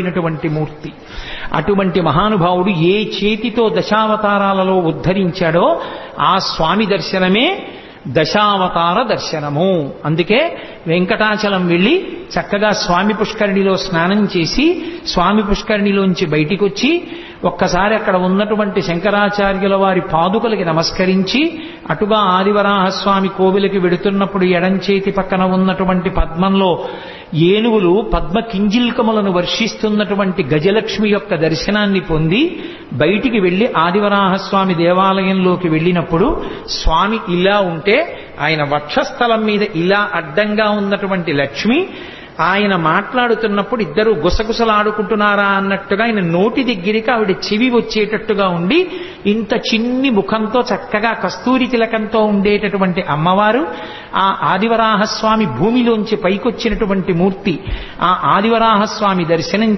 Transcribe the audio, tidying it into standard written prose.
మూర్తి. అటువంటి మహానుభావుడు ఏ చేతితో దశావతారాలలో ఉద్ధరించాడో ఆ స్వామి దర్శనమే దశావతార దర్శనము. అందుకే వెంకటాచలం వెళ్ళి చక్కగా స్వామి పుష్కరిణిలో స్నానం చేసి స్వామి పుష్కరిణిలోంచి బయటికి వచ్చి ఒక్కసారి అక్కడ ఉన్నటువంటి శంకరాచార్యుల వారి పాదుకలకి నమస్కరించి అటుగా ఆదివరాహస్వామి కోవిలకి వెడుతున్నప్పుడు ఎడంచేతి పక్కన ఉన్నటువంటి పద్మంలో ఏనుగులు పద్మ కింజిల్కములను వర్షిస్తున్నటువంటి గజలక్ష్మి యొక్క దర్శనాన్ని పొంది బయటికి వెళ్లి ఆదివరాహస్వామి దేవాలయంలోకి వెళ్ళినప్పుడు స్వామి ఇలా ఉంటే ఆయన వక్షస్థలం మీద ఇలా అడ్డంగా ఉన్నటువంటి లక్ష్మి ఆయన మాట్లాడుతున్నప్పుడు ఇద్దరు గుసగుసలాడుకుంటున్నారా అన్నట్టుగా ఆయన నోటి దగ్గరికి ఆవిడ చెవి వచ్చేటట్టుగా ఉండి ఇంత చిన్ని ముఖంతో చక్కగా కస్తూరి తిలకంతో ఉండేటటువంటి అమ్మవారు ఆ ఆదివరాహస్వామి భూమిలోంచి పైకొచ్చినటువంటి మూర్తి. ఆ ఆదివరాహస్వామి దర్శనం